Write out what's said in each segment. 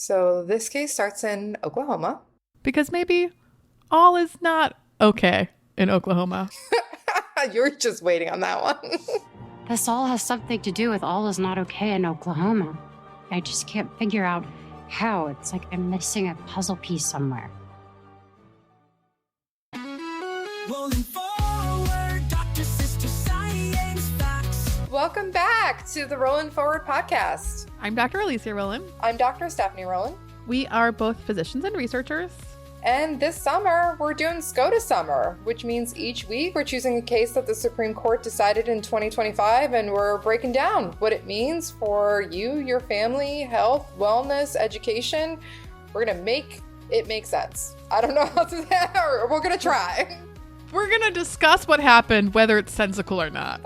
So this case starts in Oklahoma. Because maybe all is not okay in Oklahoma. You're just waiting on that one. This all has something to do with all is not okay in Oklahoma. I just can't figure out how. It's like I'm missing a puzzle piece somewhere. Rolling forward, Dr. Sister Science Facts. Welcome back to the Rolling Forward podcast. I'm Dr. Alicia Rolin. I'm Dr. Stephanie Rolin. We are both physicians and researchers. And this summer, we're doing SCOTUS Summer, which means each week we're choosing a case that the Supreme Court decided in 2025, and we're breaking down what it means for you, your family, health, wellness, education. We're going to make it make sense. I don't know how to say it, or we're going to try. We're going to discuss what happened, whether it's sensical or not.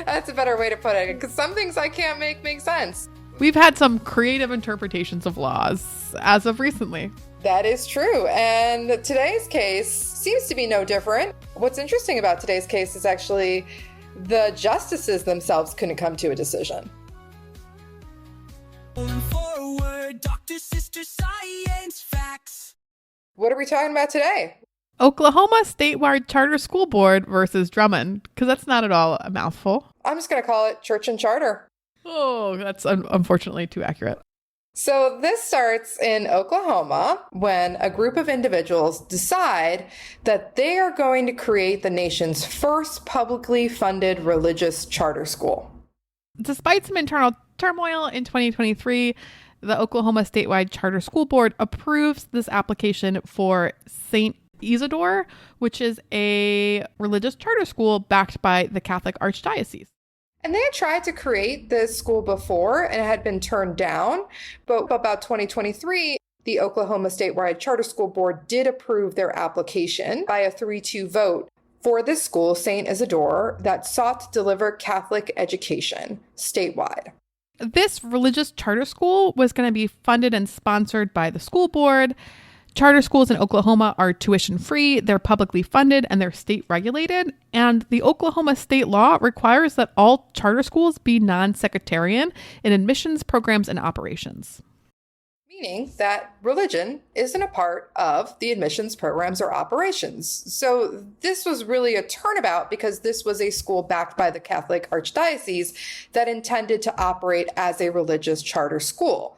That's a better way to put it, because some things I can't make sense. We've had some creative interpretations of laws as of recently. That is true. And today's case seems to be no different. What's interesting about today's case is actually the justices themselves couldn't come to a decision. Rolling forward, Dr. Sister Science Facts. What are we talking about today? Oklahoma Statewide Charter School Board versus Drummond, because that's not at all a mouthful. I'm just going to call it church and charter. Oh, that's unfortunately too accurate. So this starts in Oklahoma when a group of individuals decide that they are going to create the nation's first publicly funded religious charter school. Despite some internal turmoil in 2023, the Oklahoma Statewide Charter School Board approves this application for St. Isidore, which is a religious charter school backed by the Catholic Archdiocese. And they had tried to create this school before and it had been turned down. But about 2023, the Oklahoma Statewide Charter School Board did approve their application by a 3-2 vote for this school, St. Isidore, that sought to deliver Catholic education statewide. This religious charter school was going to be funded and sponsored by the school board. Charter schools in Oklahoma are tuition free, they're publicly funded, and they're state regulated. And the Oklahoma state law requires that all charter schools be non-sectarian in admissions, programs, and operations. Meaning that religion isn't a part of the admissions programs or operations. So this was really a turnabout because this was a school backed by the Catholic Archdiocese that intended to operate as a religious charter school.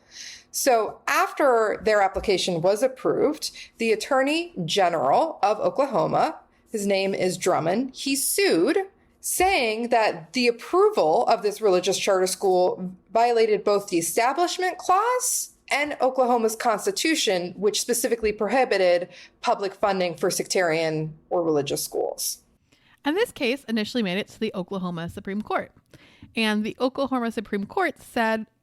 So after their application was approved, the Attorney General of Oklahoma, his name is Drummond, he sued, saying that the approval of this religious charter school violated both the Establishment Clause and Oklahoma's Constitution, which specifically prohibited public funding for sectarian or religious schools. And this case initially made it to the Oklahoma Supreme Court. And the Oklahoma Supreme Court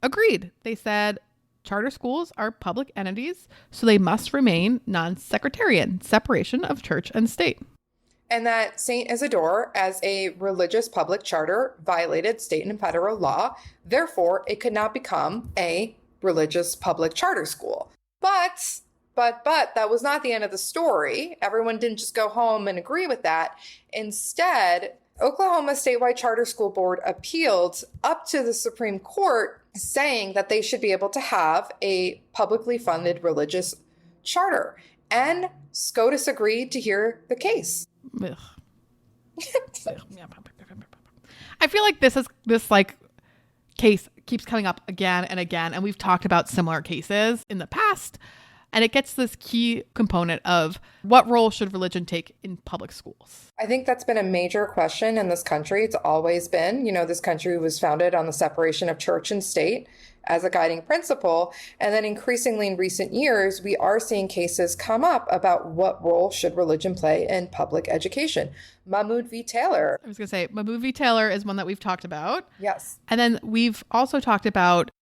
agreed. They said, charter schools are public entities, so they must remain non-sectarian, separation of church and state. And that St. Isidore, as a religious public charter, violated state and federal law. Therefore, it could not become a religious public charter school. But that was not the end of the story. Everyone didn't just go home and agree with that. Instead, Oklahoma Statewide Charter School Board appealed up to the Supreme Court saying that they should be able to have a publicly funded religious charter. And SCOTUS agreed to hear the case. Ugh. I feel like this case keeps coming up again and again, and we've talked about similar cases in the past. And it gets this key component of what role should religion take in public schools? I think that's been a major question in this country. It's always been, this country was founded on the separation of church and state as a guiding principle. And then increasingly in recent years, we are seeing cases come up about what role should religion play in public education. Mahmoud v. Taylor. I was going to say, Mahmoud v. Taylor is one that we've talked about. Yes. And then we've also talked about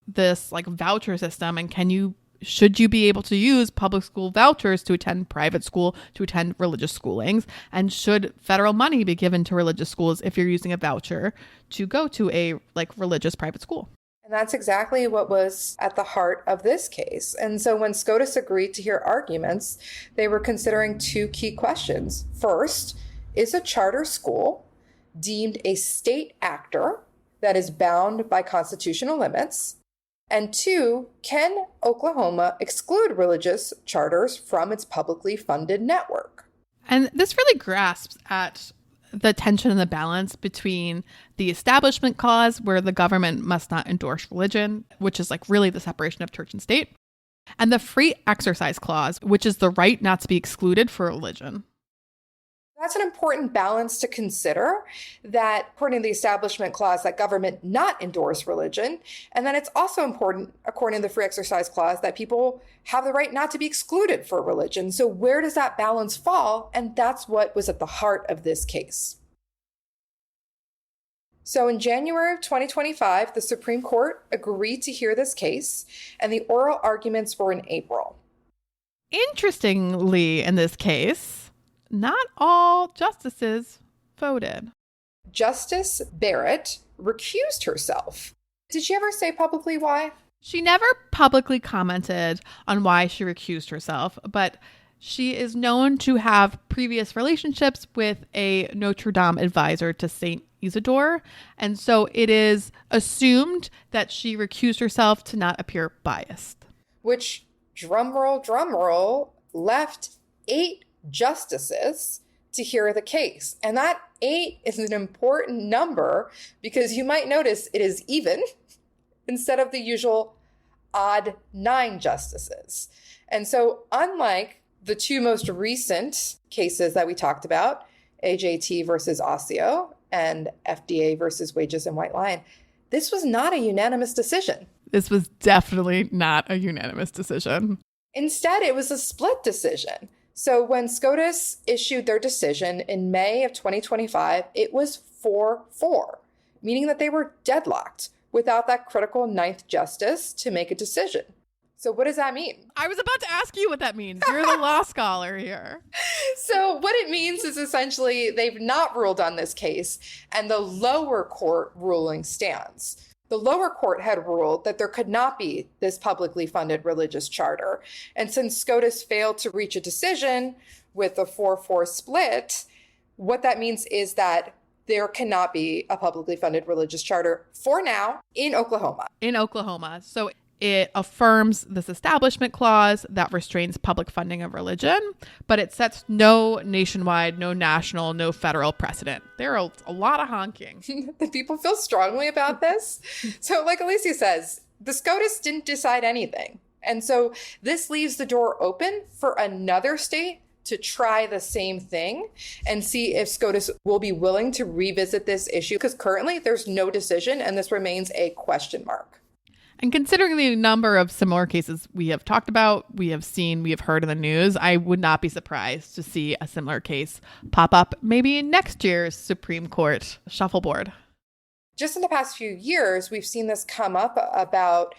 this voucher system and should you be able to use public school vouchers to attend private school, to attend religious schoolings? And should federal money be given to religious schools if you're using a voucher to go to a religious private school? And that's exactly what was at the heart of this case. And so when SCOTUS agreed to hear arguments, they were considering two key questions. First, is a charter school deemed a state actor that is bound by constitutional limits? And 2, can Oklahoma exclude religious charters from its publicly funded network? And this really grasps at the tension and the balance between the Establishment Clause, where the government must not endorse religion, which is like really the separation of church and state, and the Free Exercise Clause, which is the right not to be excluded for religion. That's an important balance to consider, that according to the Establishment Clause, that government not endorse religion. And then it's also important, according to the Free Exercise Clause, that people have the right not to be excluded for religion. So where does that balance fall? And that's what was at the heart of this case. So in January of 2025, the Supreme Court agreed to hear this case, and the oral arguments were in April. Interestingly, in this case, not all justices voted. Justice Barrett recused herself. Did she ever say publicly why? She never publicly commented on why she recused herself, but she is known to have previous relationships with a Notre Dame advisor to Saint Isidore, and so it is assumed that she recused herself to not appear biased. Which, drum roll, left 8 justices to hear the case. And that 8 is an important number because you might notice it is even instead of the usual odd 9 justices. And so unlike the 2 most recent cases that we talked about, AJT versus Osseo and FDA versus Wages and White Line, this was not a unanimous decision. This was definitely not a unanimous decision. Instead, it was a split decision. So when SCOTUS issued their decision in May of 2025, it was 4-4, meaning that they were deadlocked without that critical 9th justice to make a decision. So what does that mean? I was about to ask you what that means. You're the law scholar here. So what it means is essentially they've not ruled on this case, and the lower court ruling stands. The lower court had ruled that there could not be this publicly funded religious charter. And since SCOTUS failed to reach a decision with a 4-4 split, what that means is that there cannot be a publicly funded religious charter for now in Oklahoma. So it affirms this Establishment Clause that restrains public funding of religion, but it sets no nationwide, no national, no federal precedent. There are a lot of honking. The people feel strongly about this. So like Alicia says, the SCOTUS didn't decide anything. And so this leaves the door open for another state to try the same thing and see if SCOTUS will be willing to revisit this issue, because currently there's no decision and this remains a question mark. And considering the number of similar cases we have talked about, we have seen, we have heard in the news, I would not be surprised to see a similar case pop up maybe in next year's Supreme Court shuffleboard. Just in the past few years, we've seen this come up about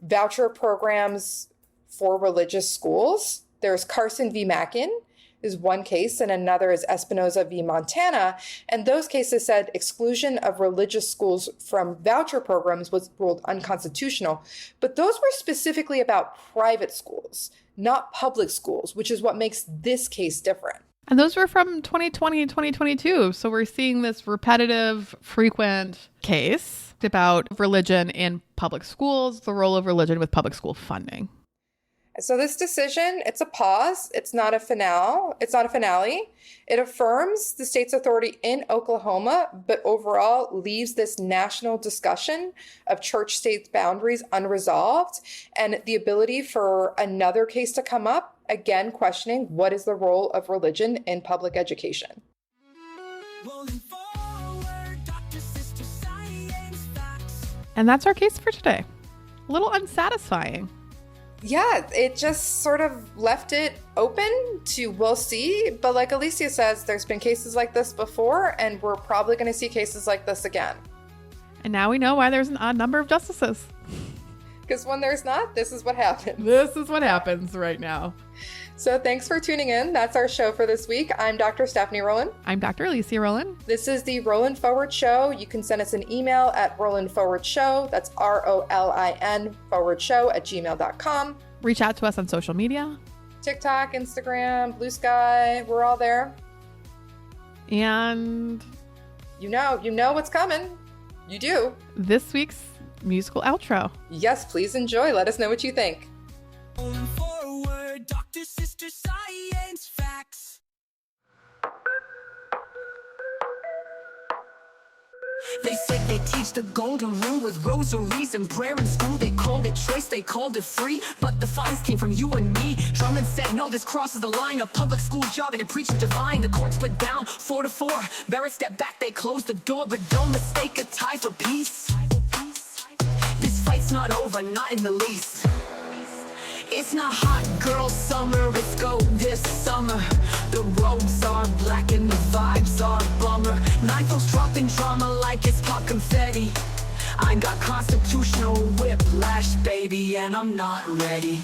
voucher programs for religious schools. There's Carson v. Mackin is one case, and another is Espinoza v. Montana. And those cases said exclusion of religious schools from voucher programs was ruled unconstitutional. But those were specifically about private schools, not public schools, which is what makes this case different. And those were from 2020 and 2022. So we're seeing this repetitive, frequent case about religion in public schools, the role of religion with public school funding. So this decision, it's a pause. It's not a finale. It affirms the state's authority in Oklahoma, but overall leaves this national discussion of church-state boundaries unresolved, and the ability for another case to come up, again questioning what is the role of religion in public education. Rolling forward, doctor, sister, science, facts. And that's our case for today. A little unsatisfying. Yeah, it just sort of left it open to we'll see. But like Alicia says, there's been cases like this before, and we're probably going to see cases like this again. And now we know why there's an odd number of justices. Because when there's not, this is what happens. This is what happens right now. So thanks for tuning in. That's our show for this week. I'm Dr. Stephanie Rolin. I'm Dr. Alicia Rolin. This is the Rolin Forward Show. You can send us an email at rolinforwardshow. That's ROLIN forwardshow@gmail.com. Reach out to us on social media. TikTok, Instagram, Blue Sky. We're all there. And you know what's coming. You do. This week's musical outro. Yes, please enjoy. Let us know what you think. Going forward, doctor, sister, science, facts. They said they teach the golden rule with rosaries and prayer in school. They called it choice, they called it free, but the fines came from you and me. Drummond said no, this crosses the line. A public school job and it preached divine. The court split down 4-4. Barrett stepped back, they closed the door, but don't mistake a tie for peace. This fight's not over, not in the least. It's not hot girl summer, it's SCOTUS summer. The robes are black and the vibes are bummer. Nightfall's dropping drama like it's pop confetti. I got constitutional whiplash, baby, and I'm not ready.